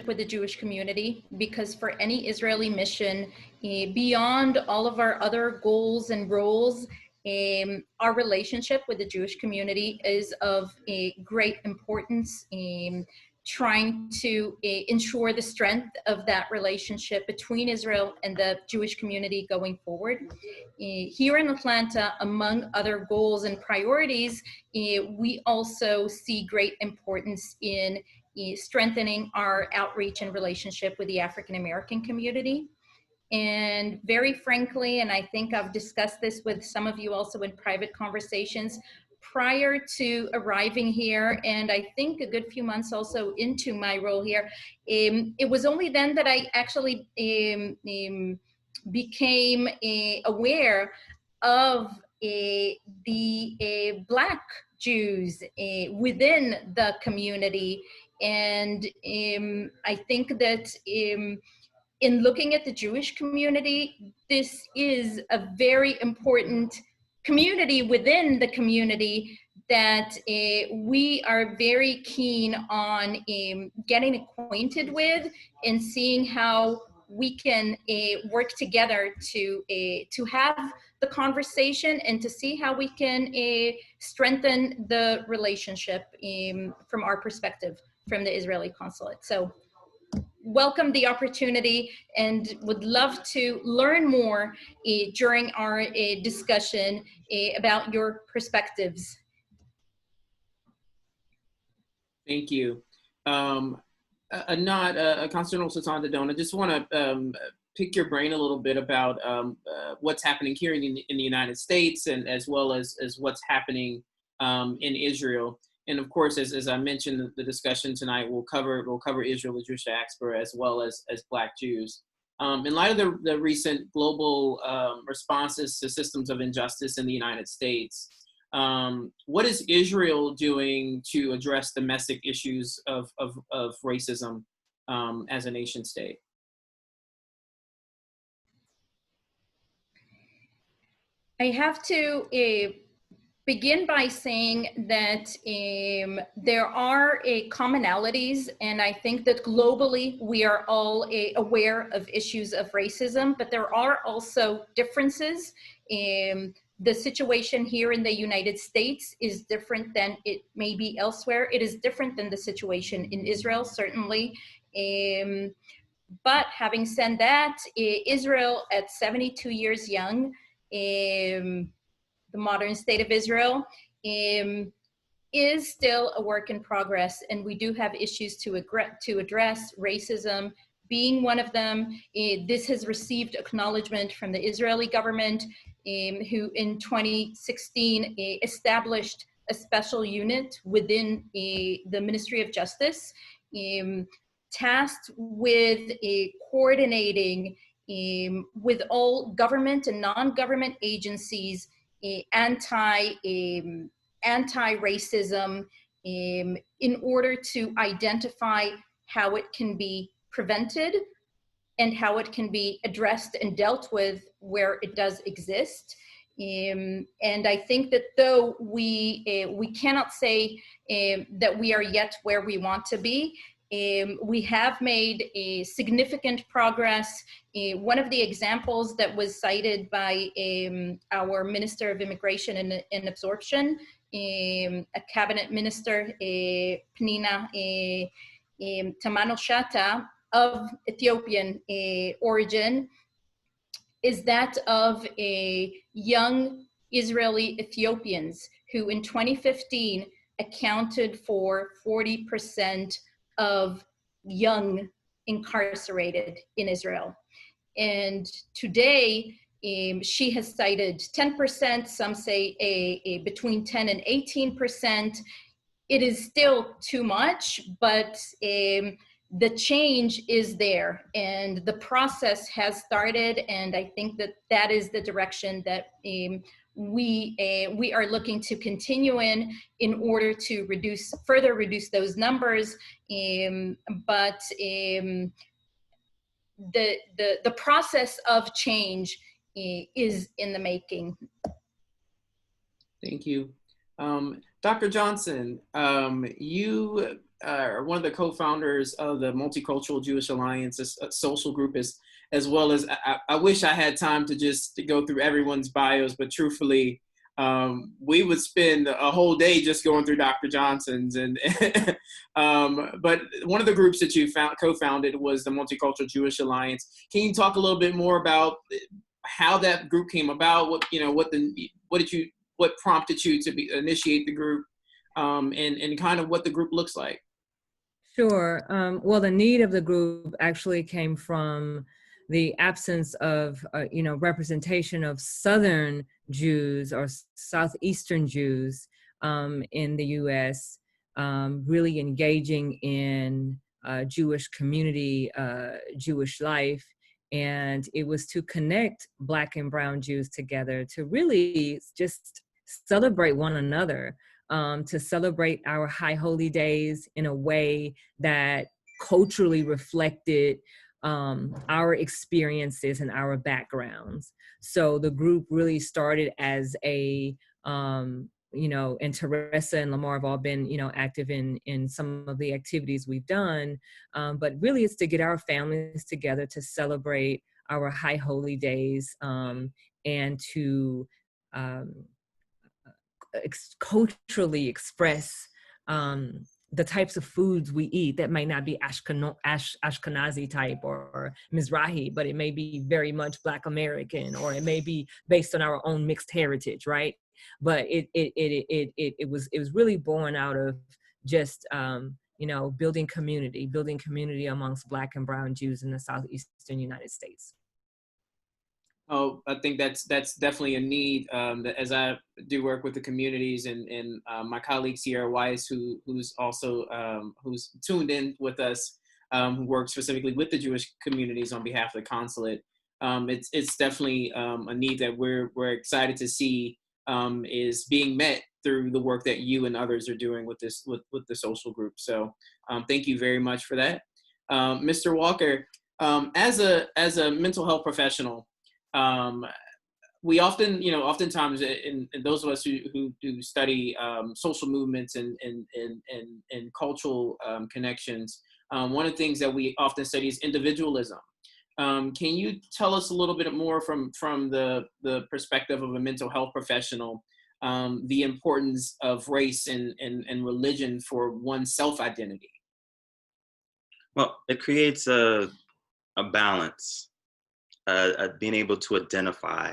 with the Jewish community, because for any Israeli mission, beyond all of our other goals and roles, our relationship with the Jewish community is of great importance, trying to ensure the strength of that relationship between Israel and the Jewish community going forward. Here in Atlanta, among other goals and priorities, we also see great importance in strengthening our outreach and relationship with the African American community. And very frankly, and I think I've discussed this with some of you also in private conversations, prior to arriving here, and I think a good few months also into my role here, it was only then that I actually became aware of the Black Jews within the community. And I think that in looking at the Jewish community, this is a very important community within the community that we are very keen on getting acquainted with and seeing how we can work together to have the conversation and to see how we can strengthen the relationship from our perspective from the Israeli consulate. So welcome the opportunity and would love to learn more during our discussion about your perspectives. Thank you. Constable Sultan Dadon, I just want to pick your brain a little bit about what's happening here in the United States, and as well as what's happening in Israel. And of course, as I mentioned, the discussion tonight will cover Israel, the Jewish diaspora, as well as Black Jews. In light of the recent global responses to systems of injustice in the United States, what is Israel doing to address domestic issues of racism as a nation state? I have to begin by saying that there are commonalities, and I think that globally we are all aware of issues of racism, but there are also differences. The situation here in the United States is different than it may be elsewhere. It is different than the situation in Israel, certainly. But having said that, Israel at 72 years young, the modern state of Israel, is still a work in progress, and we do have issues to address, racism being one of them. This has received acknowledgement from the Israeli government, who in 2016 established a special unit within the Ministry of Justice, tasked with coordinating with all government and non-government agencies anti-racism in order to identify how it can be prevented and how it can be addressed and dealt with where it does exist. And I think that though we cannot say that we are yet where we want to be, we have made a significant progress. One of the examples that was cited by our Minister of Immigration and Absorption, a cabinet minister, Pnina Tamano-Shata, of Ethiopian origin, is that of young Israeli Ethiopians who in 2015 accounted for 40% of young incarcerated in Israel. And today, she has cited 10%, some say between 10 and 18%. It is still too much, but the change is there and the process has started, and I think that that is the direction that we are looking to continue in order to further reduce those numbers. But the process of change is in the making. Thank you. Dr. Johnson, you one of the co-founders of the Multicultural Jewish Alliance, a social group, as well as I wish I had time to go through everyone's bios, but truthfully, we would spend a whole day just going through Dr. Johnson's. And but one of the groups that you co-founded was the Multicultural Jewish Alliance. Can you talk a little bit more about how that group came about? What prompted you to initiate the group, and kind of what the group looks like? Sure. Well, the need of the group actually came from the absence of, representation of Southern Jews or Southeastern Jews in the U.S. Really engaging in Jewish community, Jewish life. And it was to connect Black and Brown Jews together to really just celebrate one another. To celebrate our high holy days in a way that culturally reflected our experiences and our backgrounds. So the group really started as and Teresa and Lamar have all been, active in some of the activities we've done. But really it's to get our families together to celebrate our high holy days and to culturally express the types of foods we eat that might not be Ashkenazi type or Mizrahi, but it may be very much Black American, or it may be based on our own mixed heritage, right? But it was really born out of just building community amongst Black and Brown Jews in the Southeastern United States. Oh, I think that's definitely a need. As I do work with the communities, and my colleague Sierra Weiss, who's also who's tuned in with us, who works specifically with the Jewish communities on behalf of the consulate. It's definitely a need that we're excited to see is being met through the work that you and others are doing with this with the social group. So thank you very much for that, Mr. Walker. As a mental health professional. We oftentimes in those of us who do study social movements and cultural connections, one of the things that we often study is individualism. Can you tell us a little bit more from the perspective of a mental health professional, the importance of race and religion for one's self-identity? Well, it creates a balance. Being able to identify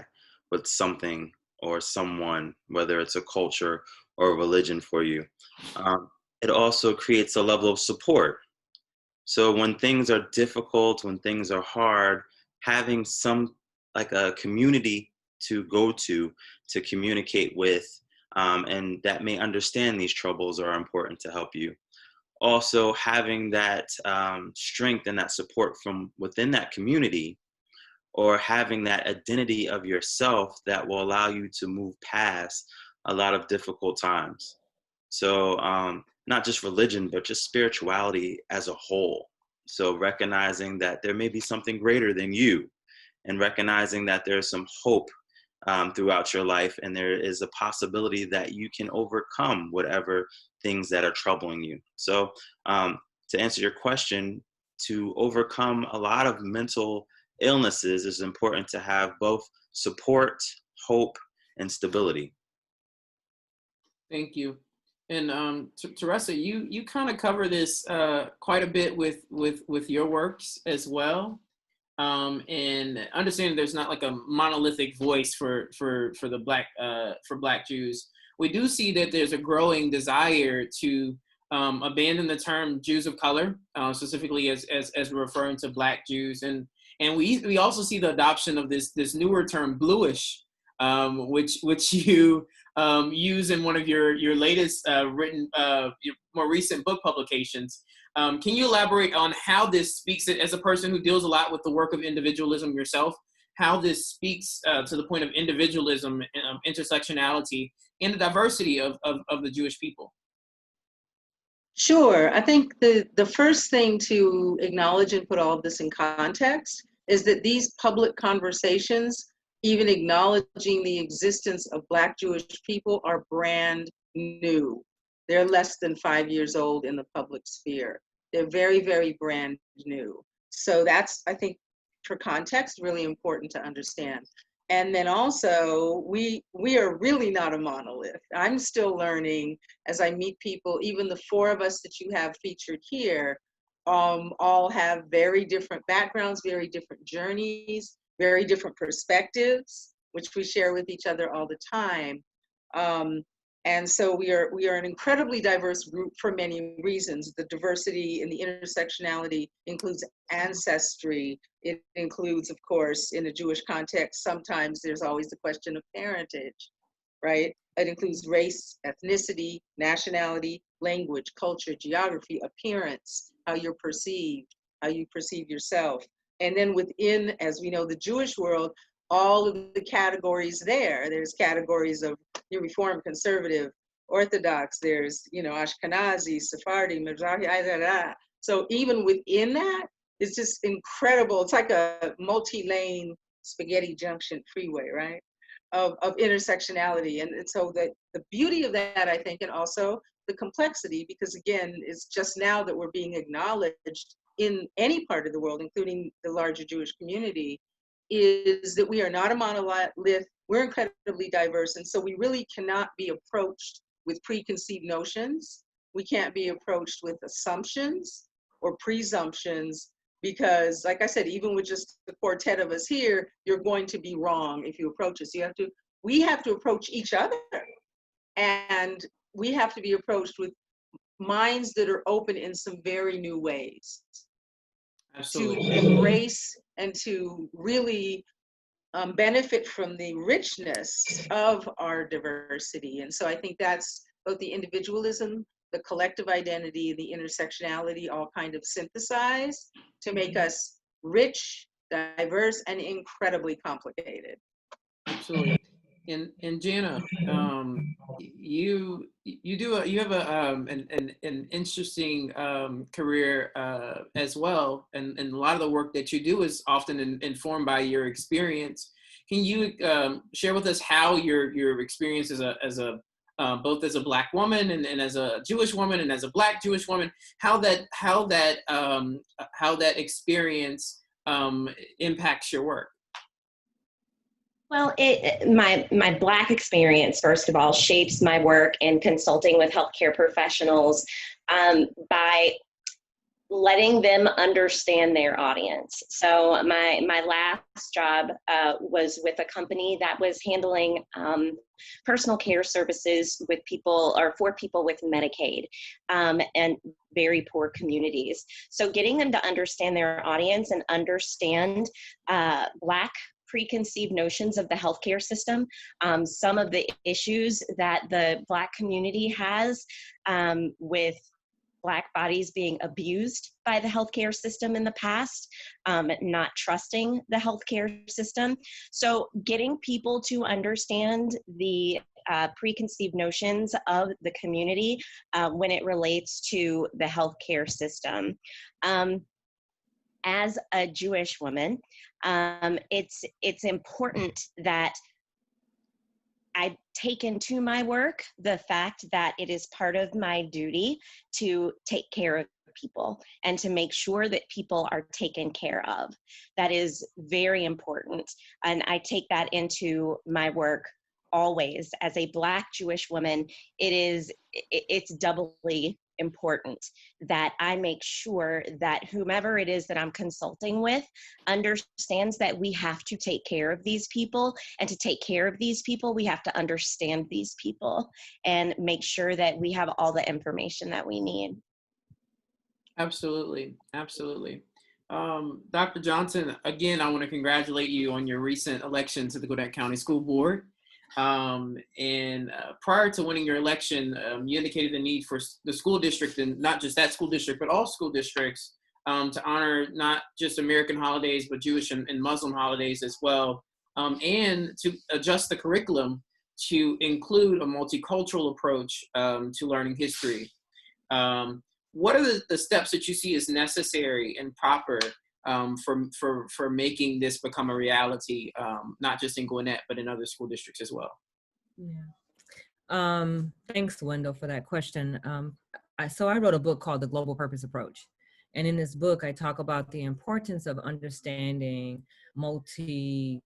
with something or someone, whether it's a culture or a religion for you. It also creates a level of support. So when things are difficult, when things are hard, having like a community to go to communicate with, and that may understand these troubles are important to help you. Also having that strength and that support from within that community, or having that identity of yourself that will allow you to move past a lot of difficult times. So not just religion, but just spirituality as a whole. So recognizing that there may be something greater than you, and recognizing that there's some hope throughout your life, and there is a possibility that you can overcome whatever things that are troubling you. So to answer your question, to overcome a lot of mental illnesses, is important to have both support, hope, and stability. Thank you. And Teresa, you kind of cover this quite a bit with your works as well. And understanding there's not like a monolithic voice for Black Jews, we do see that there's a growing desire to abandon the term Jews of color, specifically as we're referring to Black Jews, and we also see the adoption of this newer term bluish, which you use in one of your latest written, your more recent book publications. Can you elaborate on how this speaks, as a person who deals a lot with the work of individualism yourself, how this speaks to the point of individualism, intersectionality, and the diversity of the Jewish people? Sure. I think the first thing to acknowledge and put all of this in context is that these public conversations, even acknowledging the existence of Black Jewish people, are brand new. They're less than 5 years old in the public sphere. They're very, very brand new. So that's, I think, for context, really important to understand. And then also, we are really not a monolith. I'm still learning as I meet people. Even the four of us that you have featured here all have very different backgrounds, very different journeys, very different perspectives, which we share with each other all the time. And so we are an incredibly diverse group for many reasons. The diversity and the intersectionality includes ancestry. It includes, of course, in a Jewish context, sometimes there's always the question of parentage, right? It includes race, ethnicity, nationality, language, culture, geography, appearance, how you're perceived, how you perceive yourself. And then within, as we know, the Jewish world, all of the categories there. There's categories of Reform, Conservative, Orthodox. There's, Ashkenazi, Sephardi, Mizrahi, So even within that, it's just incredible. It's like a multi-lane spaghetti junction freeway, right? Of intersectionality. And so the beauty of that, I think, and also the complexity, because again, it's just now that we're being acknowledged in any part of the world, including the larger Jewish community, is that we are not a monolith, we're incredibly diverse, and so we really cannot be approached with preconceived notions. We can't be approached with assumptions or presumptions, because like I said, even with just the quartet of us here, you're going to be wrong if you approach us. We have to approach each other, and we have to be approached with minds that are open in some very new ways. Absolutely. To embrace and to really benefit from the richness of our diversity. And so I think that's both the individualism, the collective identity, the intersectionality, all kind of synthesized to make us rich, diverse, and incredibly complicated. Absolutely. And Jana, you have an interesting career as well, and a lot of the work that you do is often informed by your experience. Can you share with us how your experience as a both as a Black woman and as a Jewish woman and as a Black Jewish woman, how that experience impacts your work? Well, my Black experience, first of all, shapes my work in consulting with healthcare professionals by letting them understand their audience. So my last job was with a company that was handling personal care services with people or for people with Medicaid and very poor communities. So getting them to understand their audience and understand Black preconceived notions of the healthcare system, some of the issues that the Black community has with Black bodies being abused by the healthcare system in the past, not trusting the healthcare system. So getting people to understand the preconceived notions of the community when it relates to the healthcare system. As a Jewish woman, it's important that I take into my work the fact that it is part of my duty to take care of people and to make sure that people are taken care of. That is very important. And I take that into my work always. As a Black Jewish woman, it's doubly important that I make sure that whomever it is that I'm consulting with understands that we have to take care of these people, and to take care of these people, we have to understand these people and make sure that we have all the information that we need. Absolutely, absolutely. Dr. Johnson, again, I want to congratulate you on your recent election to the Gwinnett County School Board. And prior to winning your election, you indicated the need for the school district, and not just that school district, but all school districts, to honor not just American holidays, but Jewish and Muslim holidays as well, and to adjust the curriculum to include a multicultural approach to learning history. What are the steps that you see as necessary and proper for making this become a reality, not just in Gwinnett, but in other school districts as well? Yeah. Thanks, Wendell, for that question. So I wrote a book called The Global Purpose Approach. And in this book, I talk about the importance of understanding multiple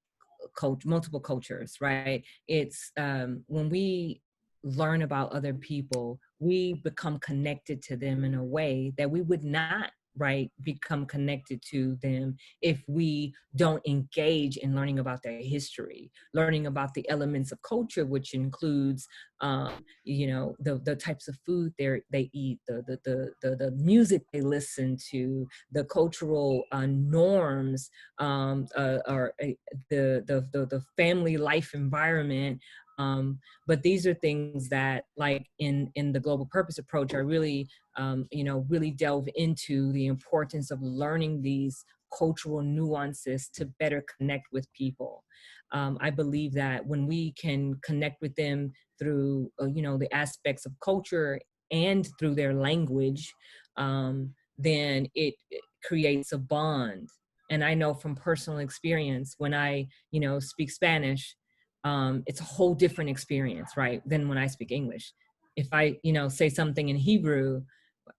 cultures, right? It's when we learn about other people, we become connected to them in a way that we would not, right, become connected to them if we don't engage in learning about their history, learning about the elements of culture, which includes the types of food they eat, the music they listen to, the cultural norms, or the family life environment. But these are things that, like in the global purpose approach, I really really delve into the importance of learning these cultural nuances to better connect with people. I believe that when we can connect with them through the aspects of culture and through their language, then it creates a bond. And I know from personal experience, when I speak Spanish, it's a whole different experience, right, than when I speak English. If I say something in Hebrew,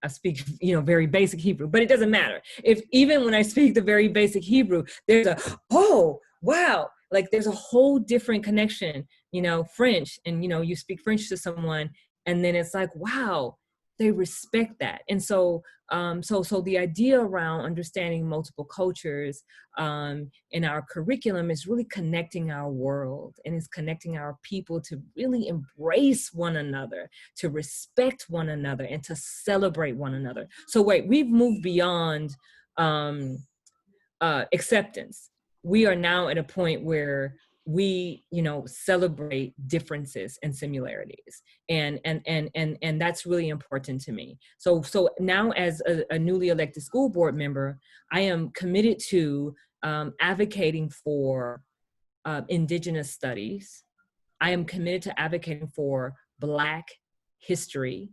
I speak, very basic Hebrew, but it doesn't matter. If even when I speak the very basic Hebrew, there's oh, wow, like there's a whole different connection, French, and, you speak French to someone, and then it's like, wow, they respect that. And so, so the idea around understanding multiple cultures in our curriculum is really connecting our world, and is connecting our people to really embrace one another, to respect one another, and to celebrate one another. So wait, we've moved beyond acceptance. We are now at a point where we celebrate differences and similarities, and that's really important to me. So now, as a newly elected school board member, I am committed to advocating for Indigenous studies. I am committed to advocating for Black history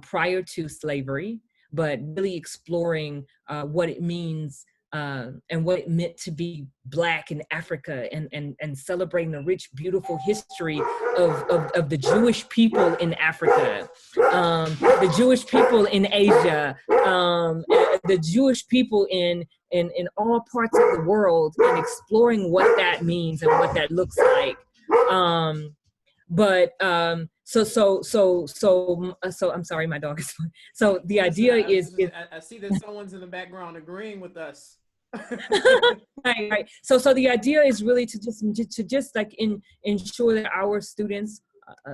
prior to slavery, but really exploring what it means and what it meant to be Black in Africa, and celebrating the rich, beautiful history of the Jewish people in Africa, the Jewish people in Asia, the Jewish people in all parts of the world, and exploring what that means and what that looks like. So I'm sorry, my dog is. So the idea is I see that someone's in the background agreeing with us. right. So the idea is really to just like ensure that our students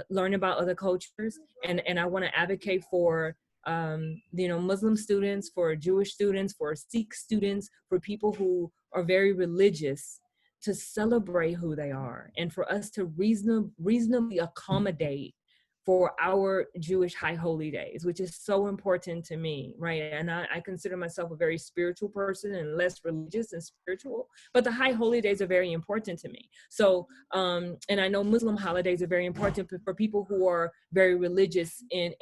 learn about other cultures, and I want to advocate for Muslim students, for Jewish students, for Sikh students, for people who are very religious, to celebrate who they are, and for us to reasonably accommodate for our Jewish high holy days, which is so important to me, right? And I consider myself a very spiritual person, and less religious and spiritual, but the high holy days are very important to me. So, and I know Muslim holidays are very important for people who are very religious, and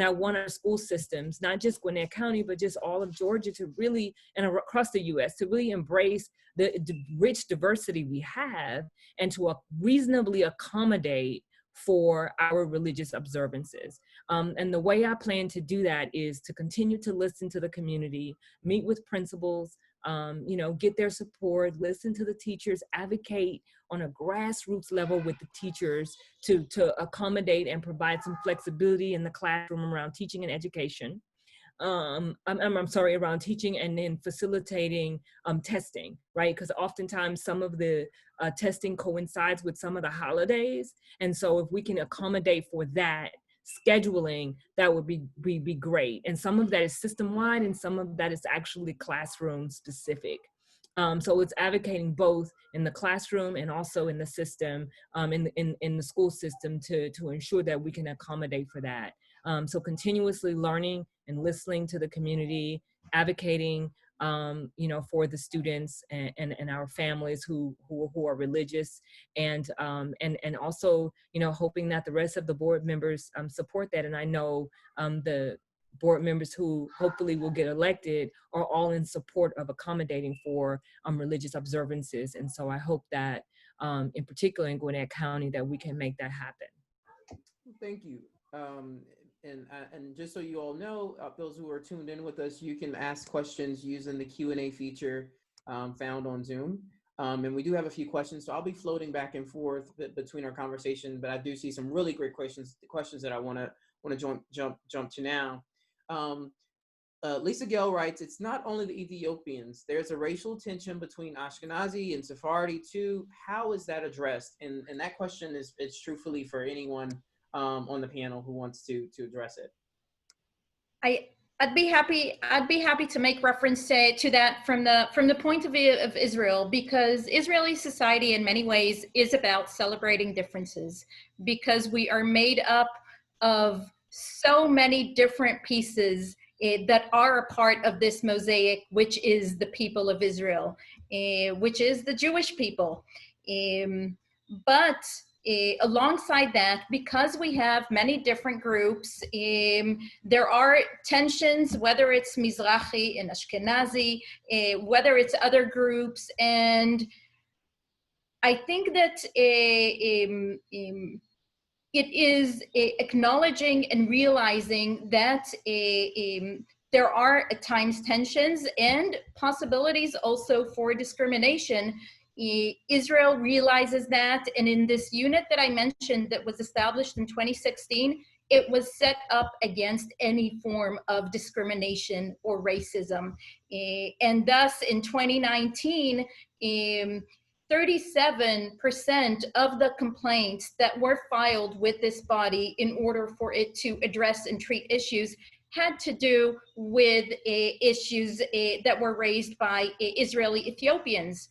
I want our school systems, not just Gwinnett County, but just all of Georgia, to really, and across the U.S., to really embrace the rich diversity we have, and to reasonably accommodate for our religious observances. And the way I plan to do that is to continue to listen to the community, meet with principals, get their support, listen to the teachers, advocate on a grassroots level with the teachers to accommodate and provide some flexibility in the classroom around teaching and education. I'm sorry, around teaching, and then facilitating testing, right? Because oftentimes some of the testing coincides with some of the holidays. And so if we can accommodate for that scheduling, that would be great. And some of that is system-wide, and some of that is actually classroom specific. So it's advocating both in the classroom and also in the system, in the school system, to ensure that we can accommodate for that. So continuously learning and listening to the community, advocating, for the students and our families who are religious, and also, hoping that the rest of the board members support that. And I know the board members who hopefully will get elected are all in support of accommodating for religious observances. And so I hope that in particular in Gwinnett County, that we can make that happen. Thank you. And just so you all know, those who are tuned in with us, you can ask questions using the Q&A feature found on Zoom. And we do have a few questions, so I'll be floating back and forth between our conversation, but I do see some really great questions that I want to jump to now. Lisa Gale writes, it's not only the Ethiopians, there's a racial tension between Ashkenazi and Sephardi too. How is that addressed? And that question is truthfully for anyone on the panel who wants to address it. I'd be happy to make reference to that from the point of view of Israel, because Israeli society in many ways is about celebrating differences, because we are made up of so many different pieces that are a part of this mosaic, which is the people of Israel, which is the Jewish people. But alongside that, because we have many different groups, there are tensions, whether it's Mizrahi and Ashkenazi, whether it's other groups. And I think that it is acknowledging and realizing that there are at times tensions and possibilities also for discrimination. Israel realizes that, and in this unit that I mentioned that was established in 2016, it was set up against any form of discrimination or racism. And thus in 2019, 37% of the complaints that were filed with this body in order for it to address and treat issues had to do with issues that were raised by Israeli Ethiopians.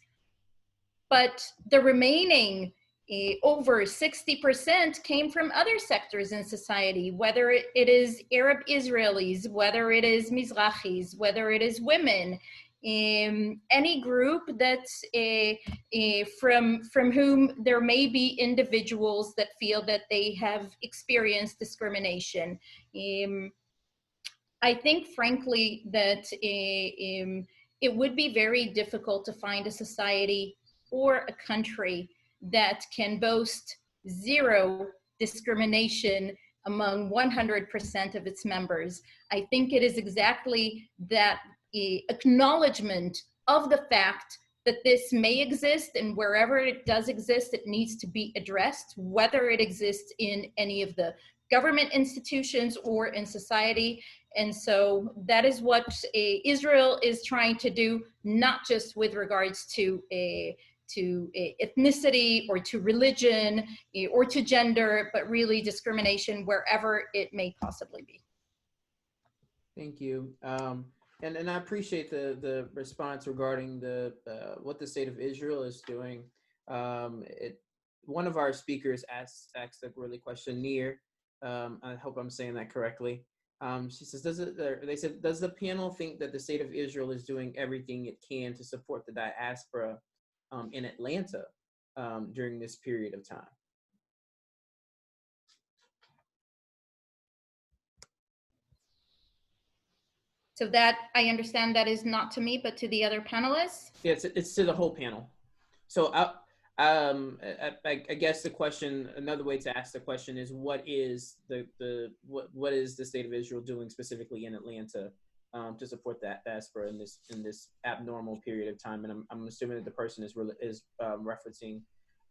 But the remaining over 60% came from other sectors in society, whether it is Arab Israelis, whether it is Mizrahis, whether it is women, any group that's from whom there may be individuals that feel that they have experienced discrimination. I think, frankly, that it would be very difficult to find a society or a country that can boast zero discrimination among 100% of its members. I think it is exactly that acknowledgement of the fact that this may exist, and wherever it does exist, it needs to be addressed, whether it exists in any of the government institutions or in society. And so that is what Israel is trying to do, not just with regards to ethnicity or to religion or to gender, but really discrimination wherever it may possibly be. Thank you. And I appreciate the response regarding what the state of Israel is doing. One of our speakers asked a really question, Nir. I hope I'm saying that correctly. She says, does the panel think that the state of Israel is doing everything it can to support the diaspora in Atlanta during this period of time? So that, I understand that is not to me, but to the other panelists? Yeah, it's to the whole panel. So I guess the question, another way to ask the question is, what is what is the state of Israel doing specifically in Atlanta to support that diaspora in this abnormal period of time? And I'm assuming that the person is referencing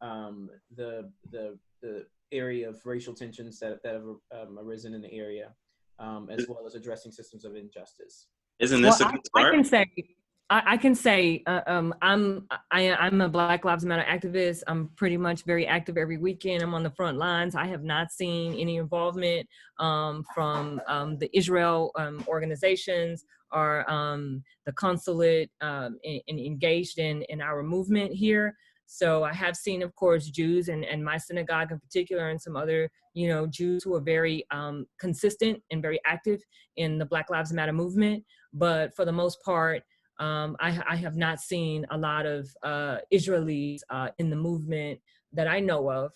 the area of racial tensions that have arisen in the area, as well as addressing systems of injustice. Isn't this a good start? I can say I'm a Black Lives Matter activist. I'm pretty much very active every weekend. I'm on the front lines. I have not seen any involvement from the Israel organizations or the consulate engaged in our movement here. So I have seen, of course, Jews and my synagogue in particular, and some other, Jews who are very consistent and very active in the Black Lives Matter movement. But for the most part, I have not seen a lot of Israelis in the movement that I know of,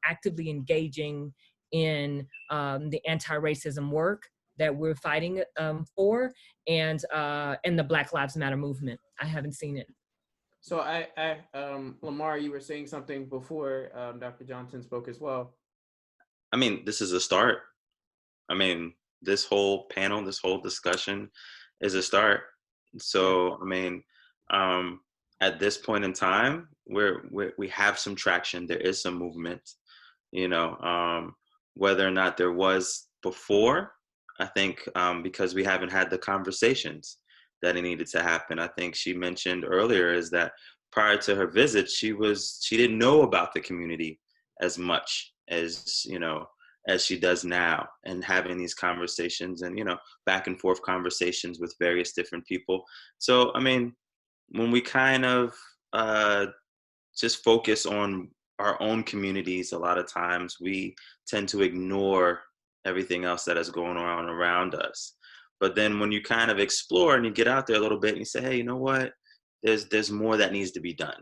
actively engaging in the anti-racism work that we're fighting for, and the Black Lives Matter movement. I haven't seen it. So Lamar, you were saying something before Dr. Johnson spoke as well. I mean, this is a start. I mean, this whole panel, this whole discussion is a start. So, I mean, um, at this point in time, we have some traction. There is some movement, you know, whether or not there was before, I think because we haven't had the conversations that it needed to happen. I think she mentioned earlier is that prior to her visit, she didn't know about the community as much as, you know, as she does now, and having these conversations and, you know, back and forth conversations with various different people. So, I mean, when we kind of just focus on our own communities, a lot of times we tend to ignore everything else that is going on around us. But then when you kind of explore and you get out there a little bit and you say, hey, you know what? There's more that needs to be done.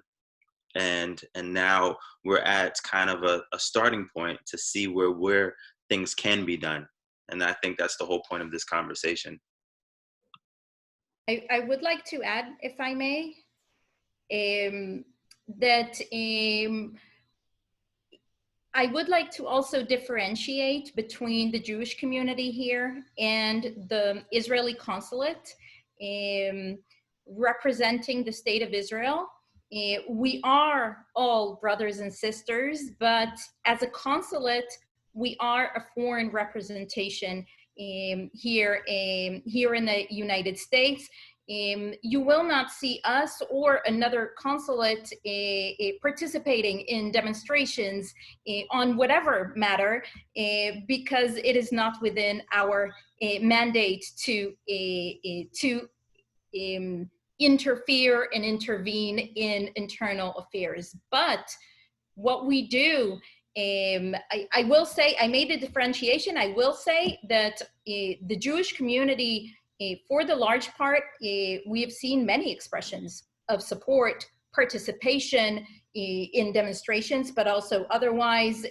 And now we're at kind of a starting point to see where things can be done. And I think that's the whole point of this conversation. I would like to add, if I may, that I would like to also differentiate between the Jewish community here and the Israeli consulate representing the state of Israel. We are all brothers and sisters, but as a consulate, we are a foreign representation here in the United States. You will not see us or another consulate participating in demonstrations on whatever matter because it is not within our mandate to interfere and intervene in internal affairs. But what we do, I will say, I made the differentiation. I will say that the Jewish community, for the large part, we have seen many expressions of support, participation in demonstrations, but also otherwise.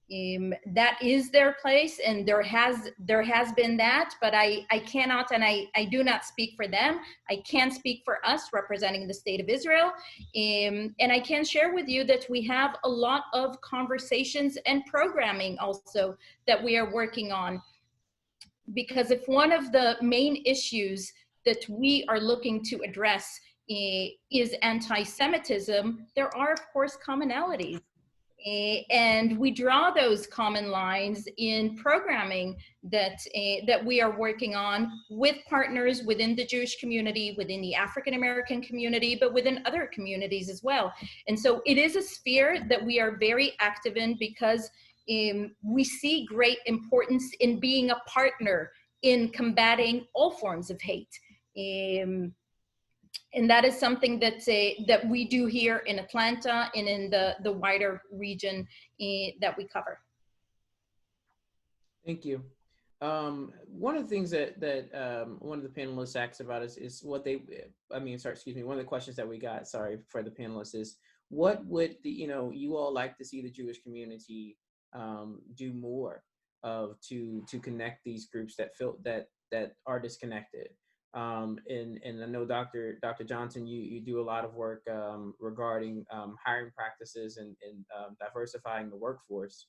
That is their place, and there has been that, but I cannot, and I do not speak for them. I can speak for us representing the state of Israel, and I can share with you that we have a lot of conversations and programming also that we are working on, because if one of the main issues that we are looking to address is anti-Semitism, there are of course commonalities. And we draw those common lines in programming that we are working on with partners within the Jewish community, within the African American community, but within other communities as well. And so it is a sphere that we are very active in because we see great importance in being a partner in combating all forms of hate. And that is something that we do here in Atlanta and in the wider region that we cover. Thank you. One of the things that one of the panelists asked about is what they, one of the questions that we got, sorry, for the panelists is, what would you all like to see the Jewish community do more of to connect these groups that feel that are disconnected? And I know Dr. Johnson, you do a lot of work regarding hiring practices and diversifying the workforce.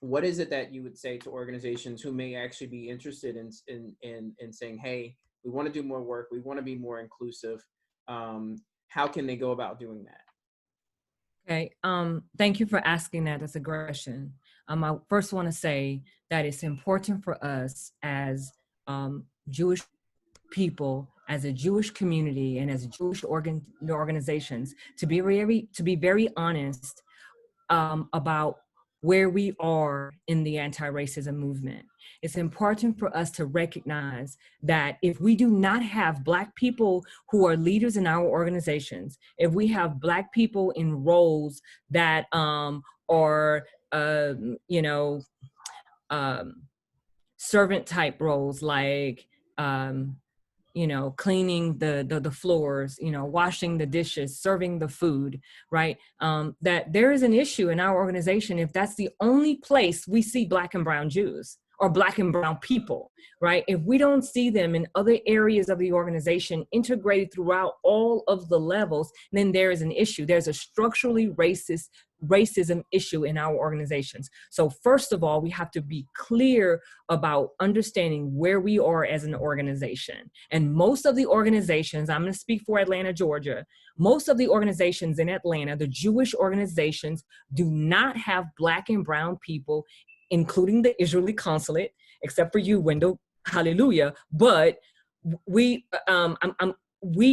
What is it that you would say to organizations who may actually be interested in saying, hey, we want to do more work, we want to be more inclusive? How can they go about doing that? Okay, thank you for asking that. That's a great question. I first want to say that it's important for us as Jewish people, as a Jewish community, and as Jewish organizations to be very honest about where we are in the anti-racism movement. It's important for us to recognize that if we do not have Black people who are leaders in our organizations, if we have Black people in roles that are, servant type roles, like, cleaning the floors, washing the dishes, serving the food, right? That there is an issue in our organization if that's the only place we see Black and brown Jews, are Black and brown people, right? If we don't see them in other areas of the organization integrated throughout all of the levels, then there is an issue. There's a structurally racism issue in our organizations. So first of all, we have to be clear about understanding where we are as an organization. And most of the organizations, I'm going to speak for Atlanta, Georgia, most of the organizations in Atlanta, the Jewish organizations, do not have Black and brown people, including the Israeli consulate, except for you, Wendell, hallelujah. But we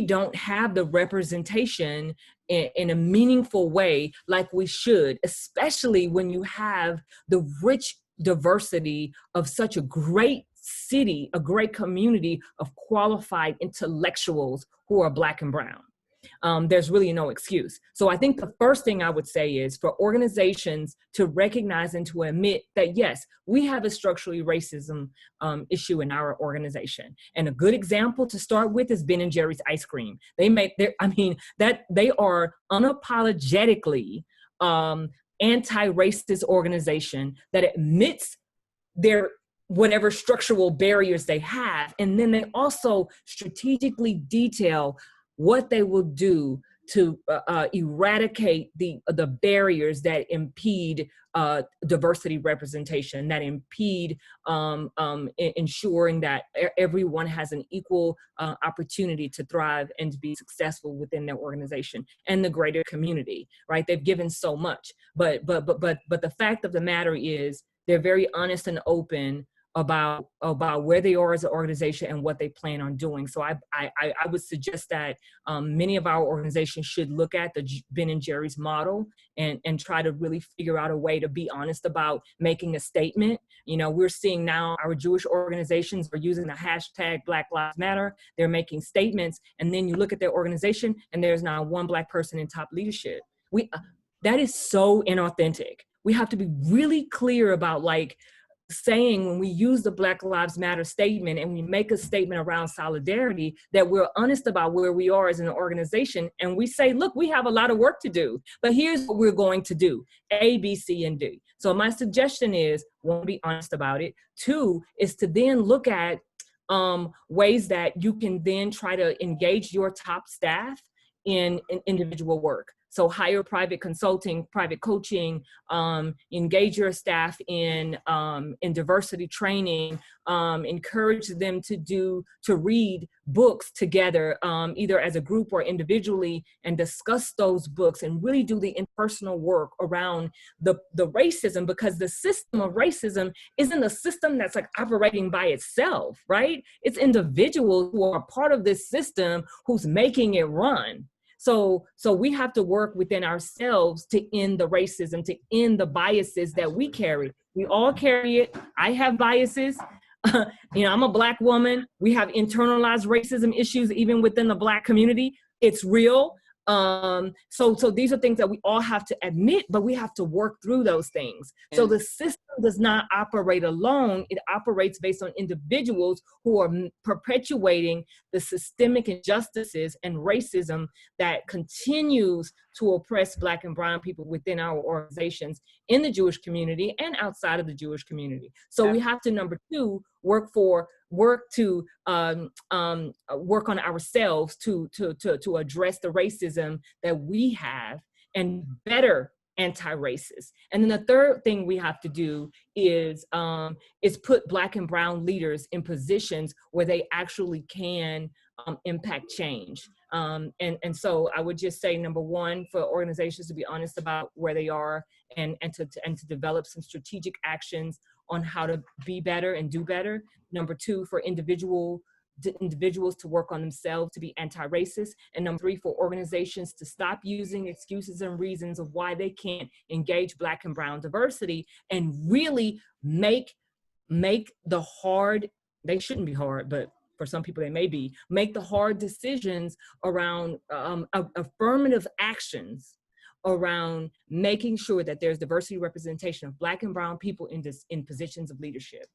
don't have the representation in a meaningful way like we should, especially when you have the rich diversity of such a great city, a great community of qualified intellectuals who are Black and brown. There's really no excuse. So I think the first thing I would say is for organizations to recognize and to admit that, yes, we have a structurally racism issue in our organization. And a good example to start with is Ben and Jerry's ice cream. They are unapologetically anti-racist organization that admits their whatever structural barriers they have. And then they also strategically detail what they will do to eradicate the barriers that impede diversity representation, that impede ensuring that everyone has an equal opportunity to thrive and to be successful within their organization and the greater community, right? They've given so much, but the fact of the matter is they're very honest and open about where they are as an organization and what they plan on doing. So I would suggest that many of our organizations should look at the Ben and Jerry's model and try to really figure out a way to be honest about making a statement. You know, we're seeing now our Jewish organizations are using the hashtag Black Lives Matter. They're making statements, and then you look at their organization and there's now one Black person in top leadership. That is so inauthentic. We have to be really clear about saying when we use the Black Lives Matter statement and we make a statement around solidarity, that we're honest about where we are as an organization. And we say, look, we have a lot of work to do, but here's what we're going to do, A, B, C, and D. So my suggestion is, one, be honest about it. Two, is to then look at ways that you can then try to engage your top staff in individual work. So hire private consulting, private coaching, engage your staff in diversity training, encourage them to read books together, either as a group or individually, and discuss those books and really do the impersonal work around the racism, because the system of racism isn't a system that's operating by itself, right? It's individuals who are part of this system who's making it run. So we have to work within ourselves to end the racism, to end the biases that we carry. We all carry it. I have biases. I'm a Black woman. We have internalized racism issues even within the Black community. It's real. So these are things that we all have to admit, but we have to work through those things. So the system does not operate alone. It operates based on individuals who are perpetuating the systemic injustices and racism that continues to oppress Black and brown people within our organizations, in the Jewish community and outside of the Jewish community. So we have to, number two, work to work on ourselves to address the racism that we have and better anti-racist. And then the third thing we have to do is put Black and brown leaders in positions where they actually can impact change. And so I would just say, number one, for organizations to be honest about where they are and to develop some strategic actions on how to be better and do better. Number two, for individuals to work on themselves to be anti-racist. And number three, for organizations to stop using excuses and reasons of why they can't engage Black and brown diversity and really make the hard, they shouldn't be hard, but for some people they may be, make the hard decisions around affirmative actions around making sure that there's diversity representation of Black and brown people in positions of leadership.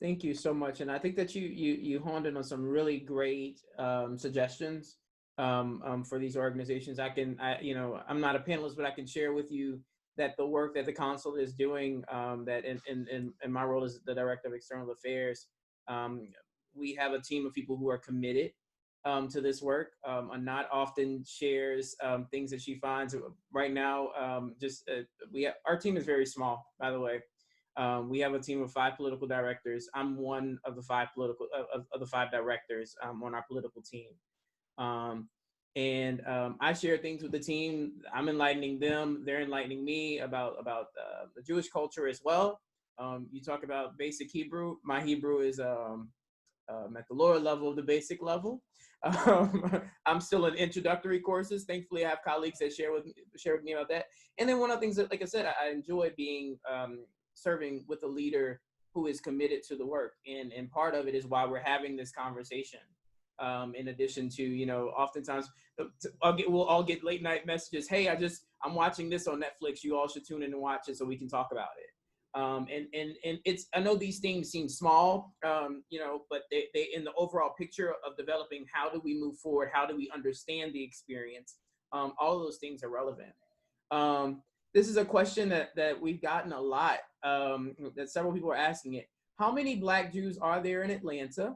Thank you so much. And I think that you honed in on some really great suggestions for these organizations. I'm not a panelist, but I can share with you that the work that the consul is doing, that in my role as the director of external affairs, we have a team of people who are committed to this work. Not often shares things that she finds. Right now, our team is very small, by the way. We have a team of 5 political directors. I'm one of the 5 of the 5 directors on our political team. I share things with the team. I'm enlightening them. They're enlightening me about the Jewish culture as well. You talk about basic Hebrew. My Hebrew is at the lower level of the basic level. I'm still in introductory courses. Thankfully, I have colleagues that share with me about that. And then one of the things that, like I said, I enjoy being serving with a leader who is committed to the work. And part of it is why we're having this conversation. In addition to, oftentimes we'll all get late night messages. Hey, I'm watching this on Netflix. You all should tune in and watch it so we can talk about it. And it's, I know these things seem small, but they in the overall picture of developing, how do we move forward? How do we understand the experience? All of those things are relevant. This is a question that we've gotten a lot, that several people are asking it. How many Black Jews are there in Atlanta?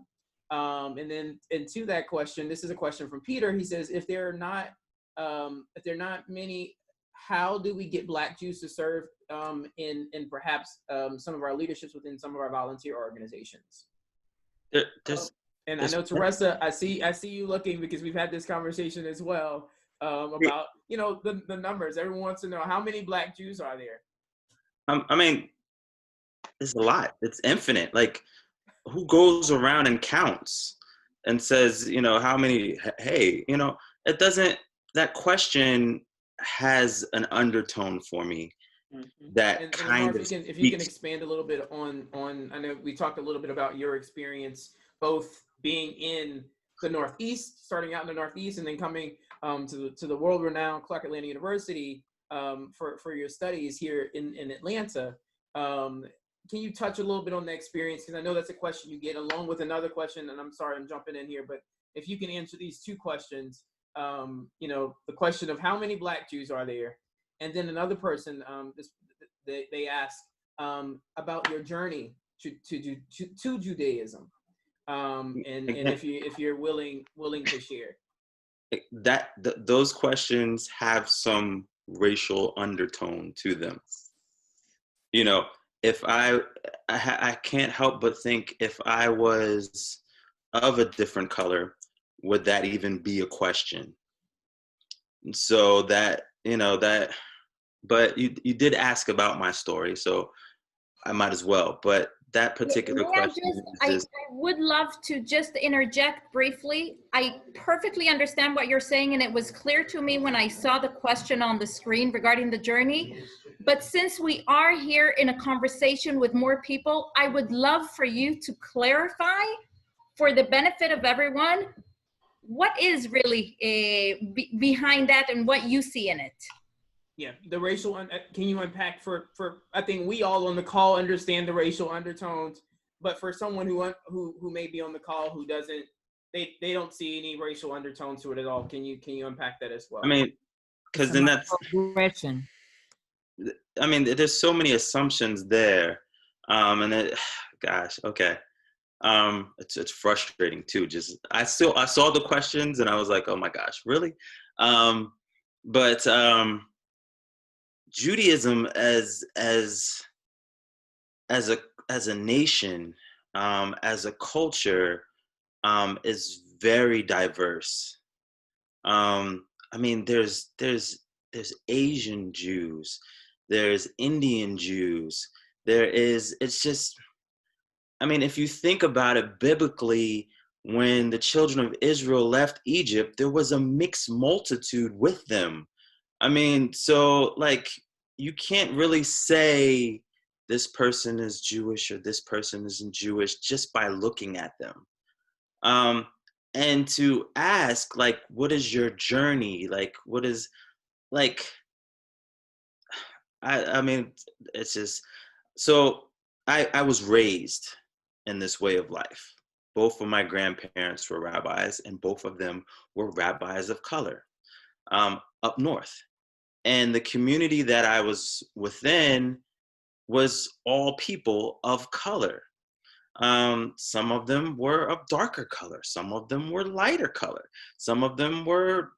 And to that question, this is a question from Peter. He says, if there are not many, how do we get Black Jews to serve in perhaps some of our leaderships within some of our volunteer organizations? And I know, Teresa, I see you looking, because we've had this conversation as well about the numbers. Everyone wants to know, how many Black Jews are there? I mean, it's a lot. It's infinite. Like, who goes around and counts and says, how many? Hey, it doesn't. That question has an undertone for me. Mm-hmm. That and kind Amar, of if you can expand a little bit on I know we talked a little bit about your experience, both being in the Northeast, starting out in the Northeast, and then coming to the world-renowned Clark Atlanta University for your studies here in Atlanta. Can you touch a little bit on the experience? Because I know that's a question you get, along with another question, and I'm sorry I'm jumping in here, but if you can answer these 2 questions, the question of how many Black Jews are there, and then another person, they ask about your journey to Judaism, and if you're willing to share. Those questions have some racial undertone to them. If I can't help but think, if I was of a different color, would that even be a question? So that, but you did ask about my story, so I might as well. But that particular question I would love to just interject briefly. I perfectly understand what you're saying, and it was clear to me when I saw the question on the screen regarding the journey. But since we are here in a conversation with more people, I would love for you to clarify, for the benefit of everyone, what is really behind that and what you see in it. Yeah, the racial, can you unpack for, I think we all on the call understand the racial undertones, but for someone who may be on the call who doesn't, they don't see any racial undertones to it at all. Can you unpack that as well? I mean, because then that's, I mean, there's so many assumptions there. And it, gosh, okay. It's frustrating too. Just, I saw the questions and I was like, oh my gosh, really? But Judaism as a nation, as a culture, is very diverse. I mean, there's Asian Jews, there's Indian Jews, it's just, I mean, if you think about it biblically, when the children of Israel left Egypt, there was a mixed multitude with them. I mean, so like, you can't really say this person is Jewish or this person isn't Jewish just by looking at them. And to ask, like, what is your journey? Like, what is, like, I mean, it's just, so I was raised in this way of life. Both of my grandparents were rabbis, and both of them were rabbis of color up north. And the community that I was within was all people of color. Some of them were of darker color. Some of them were lighter color. Some of them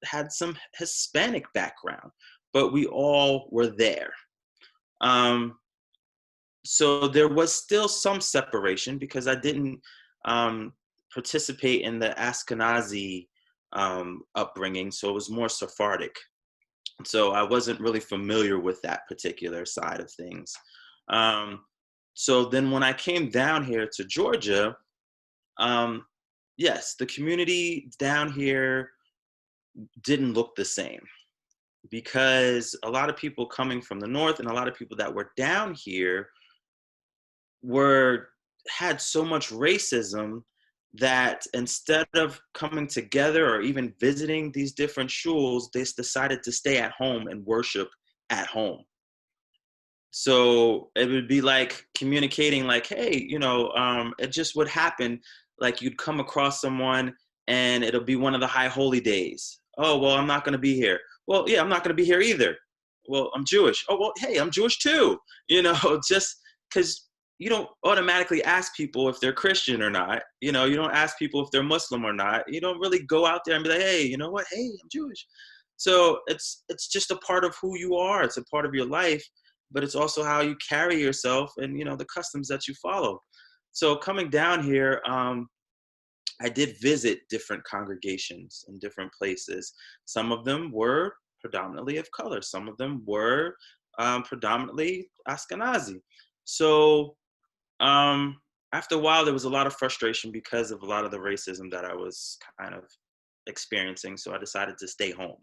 had some Hispanic background, but we all were there. So there was still some separation because I didn't participate in the Ashkenazi upbringing, so it was more Sephardic. So I wasn't really familiar with that particular side of things. So then when I came down here to Georgia, yes, the community down here didn't look the same because a lot of people coming from the north and a lot of people that were down here had so much racism that instead of coming together or even visiting these different shuls, they decided to stay at home and worship at home. So it would be like communicating like, hey, it just would happen. Like you'd come across someone and it'll be one of the high holy days. Oh, well, I'm not going to be here. Well, yeah, I'm not going to be here either. Well, I'm Jewish. Oh, well, hey, I'm Jewish too. Just because you don't automatically ask people if they're Christian or not. You don't ask people if they're Muslim or not. You don't really go out there and be like, hey, you know what? Hey, I'm Jewish. So it's just a part of who you are. It's a part of your life, but it's also how you carry yourself and, the customs that you follow. So coming down here, I did visit different congregations in different places. Some of them were predominantly of color. Some of them were predominantly Ashkenazi. So after a while, there was a lot of frustration because of a lot of the racism that I was kind of experiencing. So I decided to stay home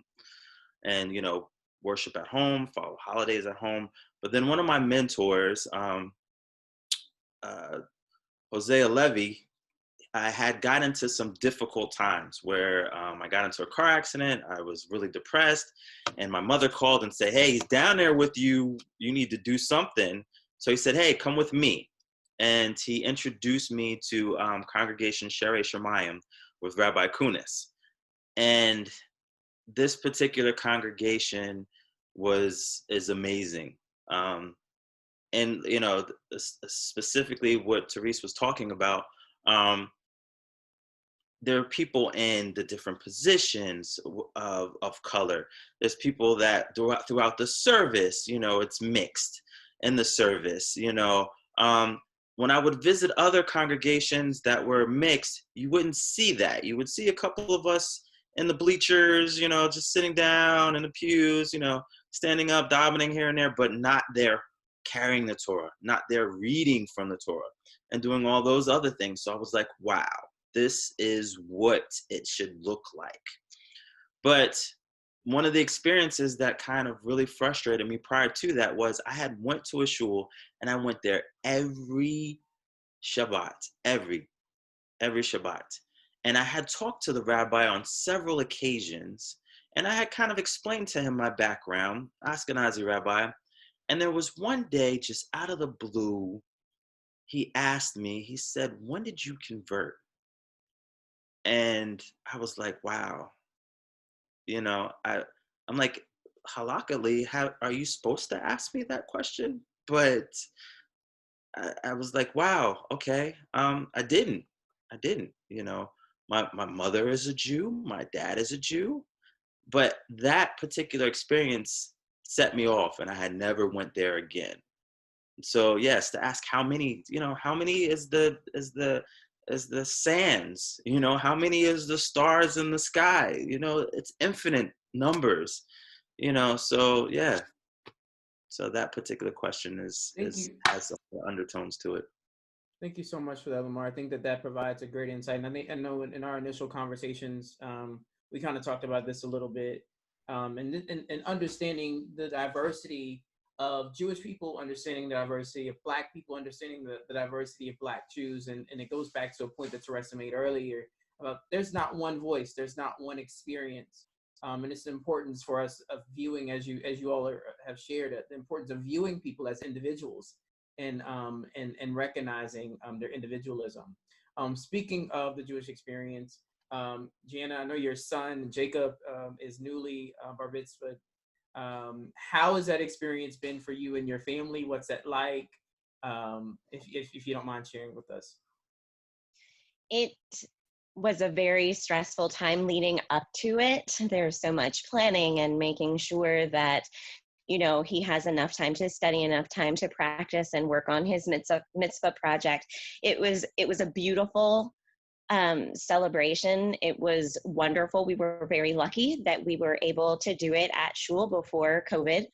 and, worship at home, follow holidays at home. But then one of my mentors, Hosea Levy, I had got into some difficult times where I got into a car accident. I was really depressed, and my mother called and said, hey, he's down there with you. You need to do something. So he said, hey, come with me. And he introduced me to Congregation Sherei Shemayim with Rabbi Kunis. And this particular congregation is amazing. And, specifically what Therese was talking about, there are people in the different positions of color. There's people that throughout the service, it's mixed in the service, when I would visit other congregations that were mixed, you wouldn't see that. You would see a couple of us in the bleachers, just sitting down in the pews, standing up, davening here and there, but not there carrying the Torah, not there reading from the Torah and doing all those other things. So I was like, wow, this is what it should look like. But one of the experiences that kind of really frustrated me prior to that was I had went to a shul and I went there every Shabbat, every Shabbat. And I had talked to the rabbi on several occasions, and I had kind of explained to him my background, Ashkenazi rabbi. And there was one day, just out of the blue, he asked me, he said, when did you convert? And I was like, wow. I'm like, halakhically, are you supposed to ask me that question? But I was like, wow, okay. I didn't. My mother is a Jew. My dad is a Jew. But that particular experience set me off, and I had never went there again. So yes, to ask how many is the sands, how many is the stars in the sky, it's infinite numbers, so yeah. So that particular question has some undertones to it. Thank you so much for that, Lamar. I think that provides a great insight. And I know in our initial conversations, we kind of talked about this a little bit, and understanding the diversity of Jewish people, understanding the diversity of Black people, understanding the diversity of Black Jews. And it goes back to a point that Teresa made earlier about there's not one voice, there's not one experience. And it's the importance for us of viewing, as you all have shared, the importance of viewing people as individuals and recognizing their individualism. Speaking of the Jewish experience, Jana, I know your son Jacob is newly bar mitzvahed How has that experience been for you and your family? What's that like? If you don't mind sharing with us. It was a very stressful time leading up to it. There's so much planning and making sure that, you know, he has enough time to study, enough time to practice and work on his mitzvah project. It was a beautiful celebration. It was wonderful. We were very lucky that we were able to do it at shul before COVID.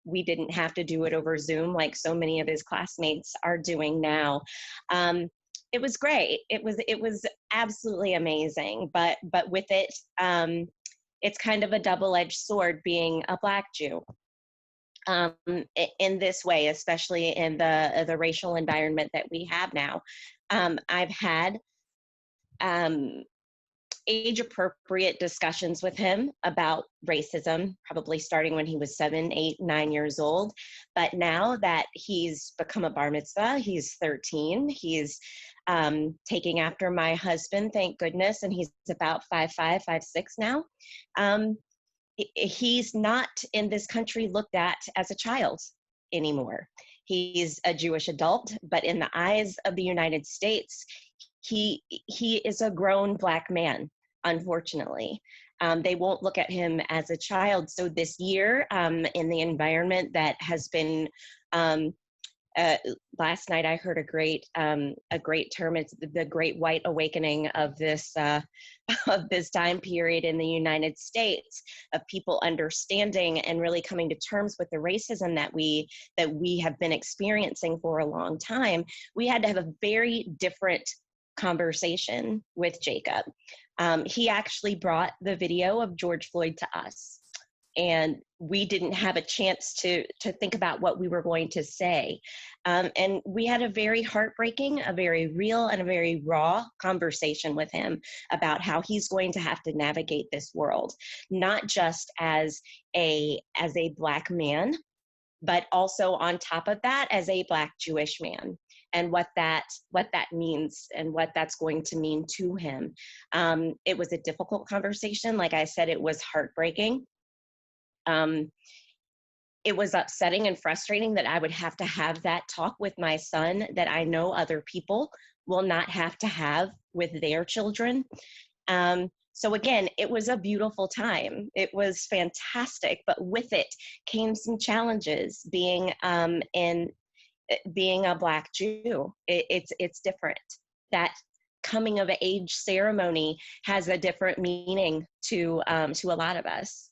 We didn't have to do it over Zoom like so many of his classmates are doing now. It was great. It was absolutely amazing. But with it, it's kind of a double-edged sword being a Black Jew. In this way, especially in the racial environment that we have now. I've had age-appropriate discussions with him about racism, probably starting when he was 7, 8, 9 years old. But now that he's become a bar mitzvah, he's 13, he's taking after my husband, thank goodness, and he's about 5'5", 5'6" now. He's not in this country looked at as a child anymore. He's a Jewish adult, but in the eyes of the United States, he is a grown Black man, unfortunately. They won't look at him as a child. So this year, in the environment that has been, last night I heard a great term. It's the Great White Awakening of this time period in the United States, of people understanding and really coming to terms with the racism that we have been experiencing for a long time. We had to have a very different conversation with Jacob. He actually brought the video of George Floyd to us, and we didn't have a chance to think about what we were going to say. And we had a very heartbreaking, a very real, and a very raw conversation with him about how he's going to have to navigate this world, not just as a Black man, but also on top of that, as a Black Jewish man, and what that means and what that's going to mean to him. It was a difficult conversation. Like I said, it was heartbreaking. It was upsetting and frustrating that I would have to have that talk with my son that I know other people will not have to have with their children. So again, it was a beautiful time. It was fantastic, but with it came some challenges being a Black Jew. It's different. That coming of age ceremony has a different meaning to a lot of us.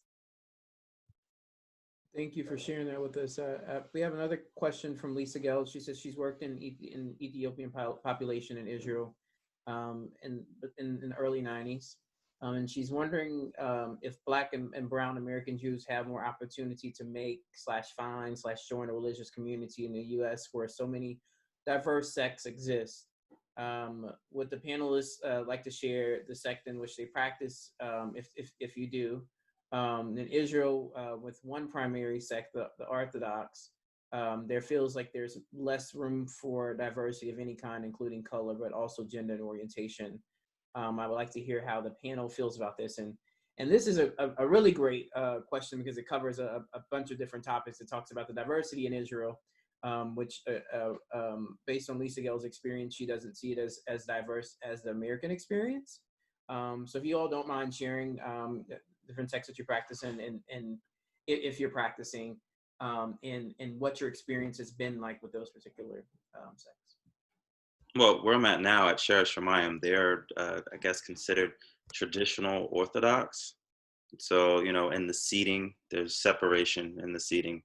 Thank you for sharing that with us. We have another question from Lisa Gell. She says she's worked in Ethiopian population in Israel in the early 90s. And she's wondering if Black and Brown American Jews have more opportunity to make /find/join a religious community in the U.S. where so many diverse sects exist. Would the panelists like to share the sect in which they practice, if you do? In Israel, with one primary sect, the Orthodox, there feels like there's less room for diversity of any kind, including color, but also gender and orientation. I would like to hear how the panel feels about this. And this is a really great question because it covers a bunch of different topics. It talks about the diversity in Israel, which based on Lisa Gell's experience, she doesn't see it as diverse as the American experience. So if you all don't mind sharing different sects that you practice in, and if you're practicing, and what your experience has been like with those particular sects. Well, where I'm at now at Sherish Shemayim, they're, I guess, considered traditional Orthodox. So, you know, in the seating, there's separation in the seating.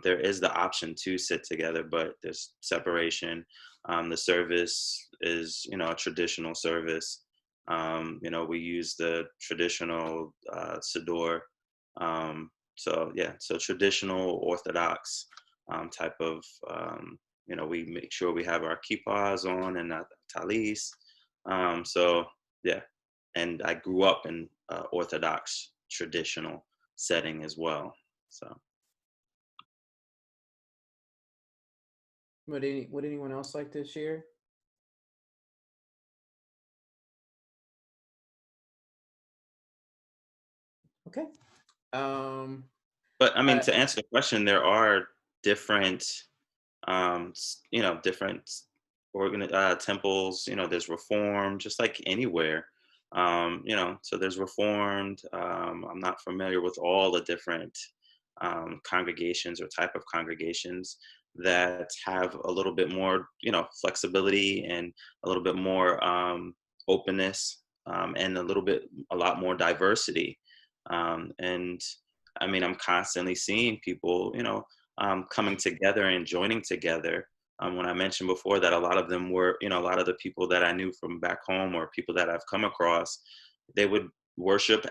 There is the option to sit together, but there's separation. The service is, you know, a traditional service. You know, we use the traditional Siddur. So traditional Orthodox type of, you know, we make sure we have our kippahs on and talis. And I grew up in Orthodox traditional setting as well. So. Would anyone else like to share? Okay. But I mean, Uh, to answer the question, there are different, different temples. There's Reformed, just like anywhere. So there's Reformed. I'm not familiar with all the different congregations or type of congregations that have a little bit more, flexibility and a little bit more openness, and a lot more diversity. And I mean, I'm constantly seeing people, coming together and joining together. When I mentioned before that a lot of them were, a lot of the people that I knew from back home or people that I've come across, they would worship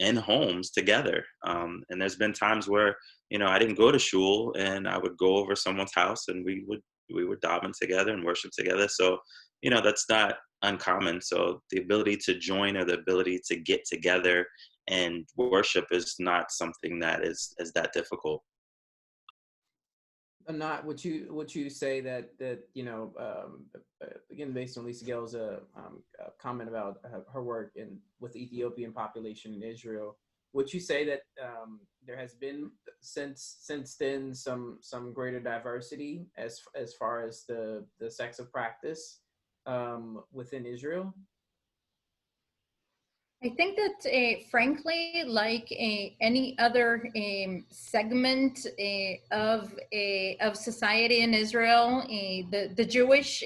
in homes together. And there's been times where, I didn't go to shul and I would go over someone's house and we would daven together and worship together. So, that's not uncommon. So the ability to join or the ability to get together and worship is not something that is that difficult. not would you say that again, based on Lisa Gale's comment about her work with the Ethiopian population in Israel, would you say that there has been since then some greater diversity as far as the sex of practice within Israel? I think that, frankly, like any other segment of society in Israel, the Jewish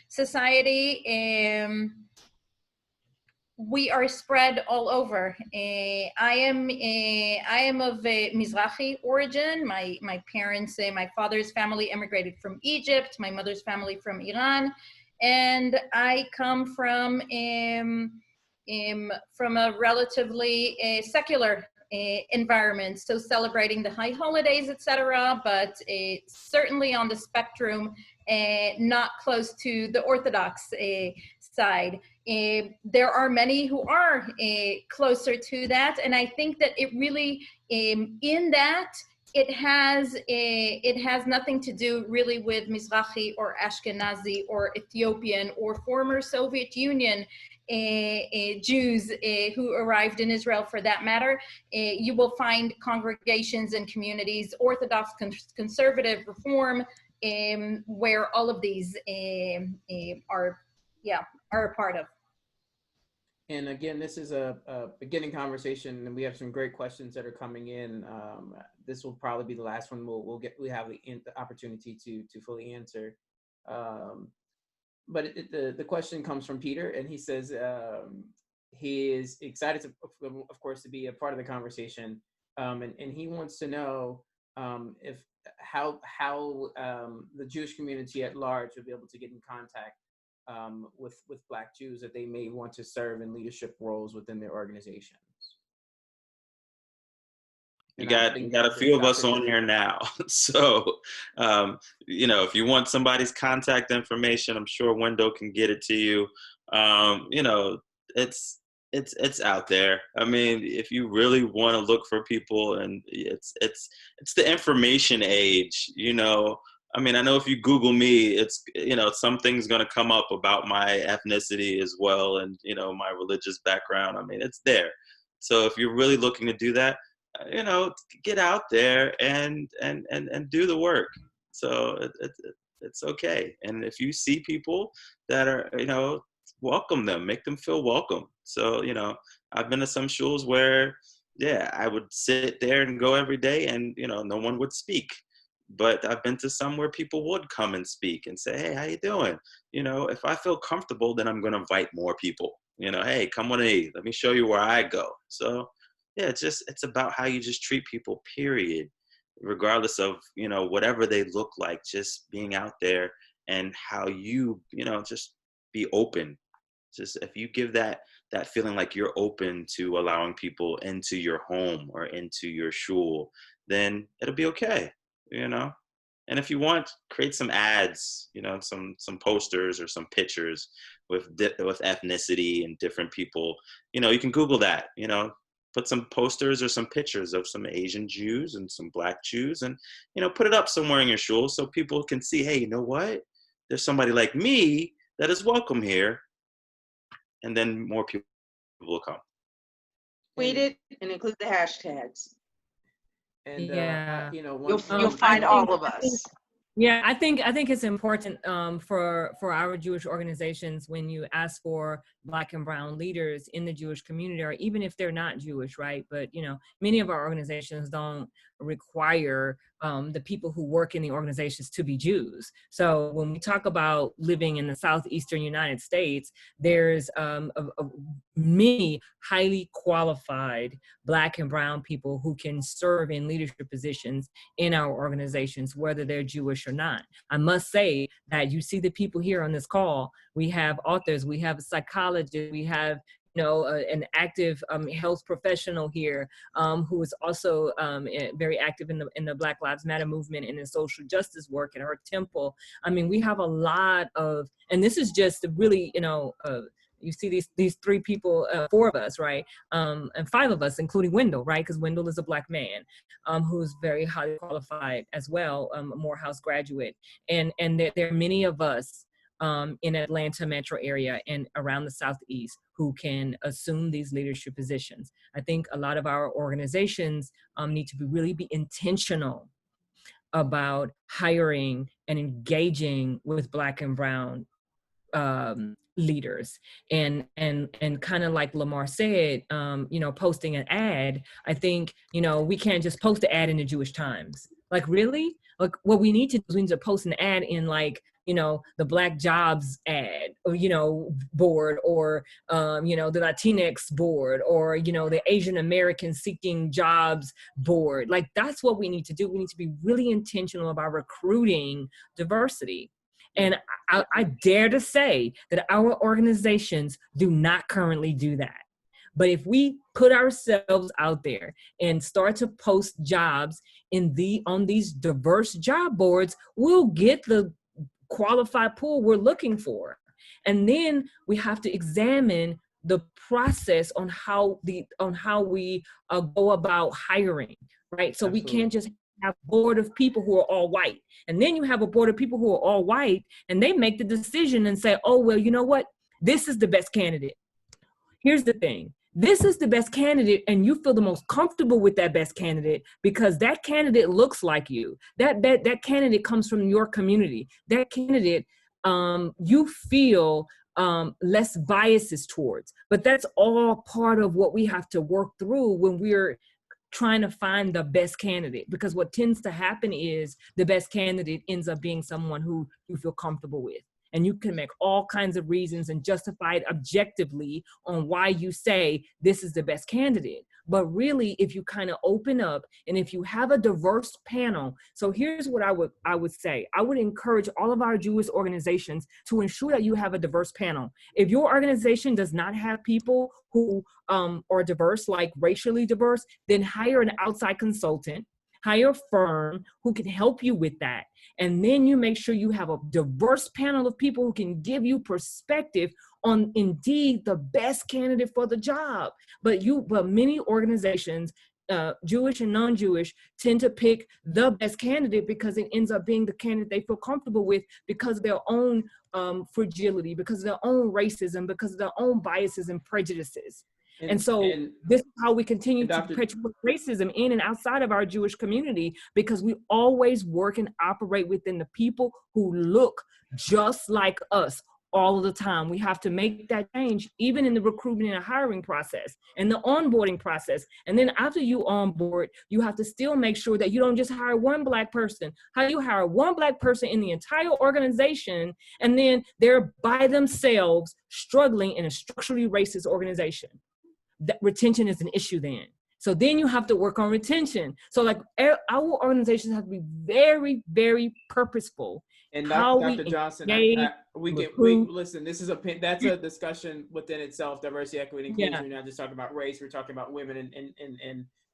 society, we are spread all over. I am of Mizrahi origin. My parents, my father's family emigrated from Egypt. My mother's family from Iran, and I come from a relatively secular environment, so celebrating the high holidays, etc., but certainly on the spectrum, not close to the Orthodox side. There are many who are closer to that, and I think that it really, in that, it has nothing to do really with Mizrahi or Ashkenazi or Ethiopian or former Soviet Union Jews who arrived in Israel, for that matter. You will find congregations and communities, Orthodox, conservative, Reform, where all of these are a part of. And again, this is a beginning conversation, and we have some great questions that are coming in. This will probably be the last one we have the opportunity to fully answer. But the question comes from Peter, and he says he is excited of course, to be a part of the conversation, and he wants to know how the Jewish community at large will be able to get in contact with Black Jews that they may want to serve in leadership roles within their organizations. You got a few of us on here now. So, if you want somebody's contact information, I'm sure Wendell can get it to you. It's out there. I mean, if you really want to look for people, and it's the information age, I mean, I know if you Google me, it's, something's going to come up about my ethnicity as well. And, my religious background. I mean, it's there. So if you're really looking to do that, get out there and do the work. So it's okay. And if you see people that are, welcome them, make them feel welcome. So, I've been to some shuls where, I would sit there and go every day and, no one would speak. But I've been to some where people would come and speak and say, hey, how you doing? If I feel comfortable, then I'm going to invite more people. Hey, come with me. Let me show you where I go. So, it's about how you just treat people, period, regardless of, whatever they look like, just being out there and how you, just be open. Just if you give that feeling like you're open to allowing people into your home or into your shul, then it'll be okay, And if you want, create some ads, some posters or some pictures with ethnicity and different people. You can Google that, put some posters or some pictures of some Asian Jews and some Black Jews and, put it up somewhere in your shul so people can see, hey, you know what? There's somebody like me that is welcome here. And then more people will come. Tweet it and include the hashtags. And Yeah. you know, You'll find all of I think us. Yeah, I think it's important for our Jewish organizations, when you ask for Black and brown leaders in the Jewish community, or even if they're not Jewish, right? But many of our organizations don't require the people who work in the organizations to be Jews. So when we talk about living in the Southeastern United States, there's many highly qualified Black and brown people who can serve in leadership positions in our organizations, whether they're Jewish or not. I must say that you see the people here on this call. We have authors, we have psychologists, we have an active health professional here who is also very active in the Black Lives Matter movement and in social justice work at her temple. I mean, we have a lot of, and this is just really, you see these three people, four of us, right? And five of us, including Wendell, right? Because Wendell is a Black man who's very highly qualified as well, a Morehouse graduate. And there are many of us in Atlanta metro area and around the Southeast who can assume these leadership positions. I think a lot of our organizations need to really be intentional about hiring and engaging with Black and brown leaders, and kind of like Lamar said, posting an ad. I think we can't just post an ad in the Jewish Times. Like, really? Like, what we need to do is we need to post an ad in, like, the Black Jobs ad, or board, or the Latinx board, or the Asian American Seeking Jobs board. Like, that's what we need to do. We need to be really intentional about recruiting diversity. And I dare to say that our organizations do not currently do that. But if we put ourselves out there and start to post jobs on these diverse job boards, we'll get the qualified pool we're looking for. And then we have to examine the process on how we go about hiring, right? So Absolutely. We can't just have a board of people who are all white. And then you have a board of people who are all white, and they make the decision and say, oh, well, you know what? This is the best candidate. Here's the thing. This is the best candidate, and you feel the most comfortable with that best candidate because that candidate looks like you. That candidate comes from your community. That candidate, you feel less biases towards. But that's all part of what we have to work through when we're trying to find the best candidate, because what tends to happen is the best candidate ends up being someone who you feel comfortable with. And you can make all kinds of reasons and justify it objectively on why you say this is the best candidate. But really, if you kind of open up and if you have a diverse panel, so here's what I would say. I would encourage all of our Jewish organizations to ensure that you have a diverse panel. If your organization does not have people who are diverse, like racially diverse, then hire an outside consultant, hire a firm who can help you with that. And then you make sure you have a diverse panel of people who can give you perspective on indeed the best candidate for the job. But many organizations, Jewish and non-Jewish, tend to pick the best candidate because it ends up being the candidate they feel comfortable with because of their own fragility, because of their own racism, because of their own biases and prejudices. And so this is how we continue to perpetuate racism in and outside of our Jewish community, because we always work and operate within the people who look just like us all of the time. We have to make that change, even in the recruitment and hiring process and the onboarding process. And then after you onboard, you have to still make sure that you don't just hire one Black person. How you hire one Black person in the entire organization, and then they're by themselves struggling in a structurally racist organization. That retention is an issue then. So then you have to work on retention. So like our organizations have to be very, very purposeful. And how Dr. we Johnson, we listen. This is that's a discussion within itself. Diversity, equity, inclusion. We're not just talking about race. We're talking about women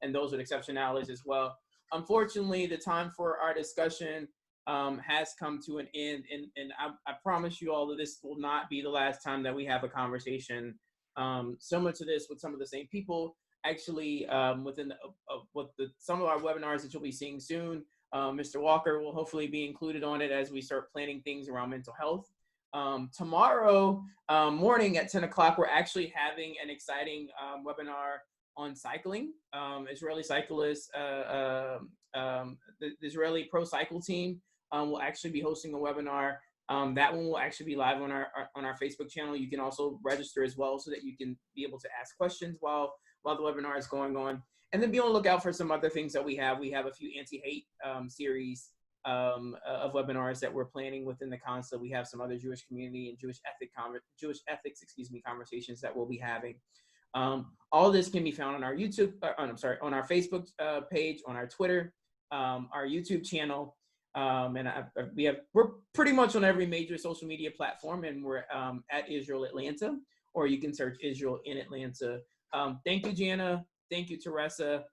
and those with exceptionalities as well. Unfortunately, the time for our discussion has come to an end, and I promise you all that this will not be the last time that we have a conversation similar to this with some of the same people. Actually, within some of our webinars that you'll be seeing soon, Mr. Walker will hopefully be included on it as we start planning things around mental health. Tomorrow morning at 10 o'clock, we're actually having an exciting webinar on cycling. Israeli cyclists, the Israeli Pro Cycle Team will actually be hosting a webinar. That one will actually be live on our Facebook channel. You can also register as well so that you can be able to ask questions while the webinar is going on. And then be on the lookout for some other things that we have. We have a few anti-hate series of webinars that we're planning within the consulate. We have some other Jewish community and Jewish ethics conversations that we'll be having. All this can be found on our YouTube, on our Facebook page, on our Twitter, our YouTube channel. We're pretty much on every major social media platform, and we're at Israel Atlanta, or you can search Israel in Atlanta. Thank you, Jana. Thank you, Teresa.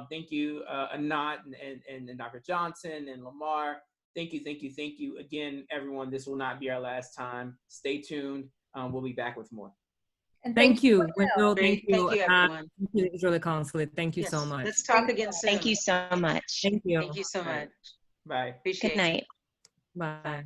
Thank you, Anat and Dr. Johnson and Lamar. Thank you again, everyone. This will not be our last time. Stay tuned. We'll be back with more. And Thank you, Thank Wendell. you, everyone. Thank you, Israeli Consulate. Thank you so much. Let's talk again soon. Thank you so much. Thank you. Thank you so much. Bye. Appreciate Good night. Bye.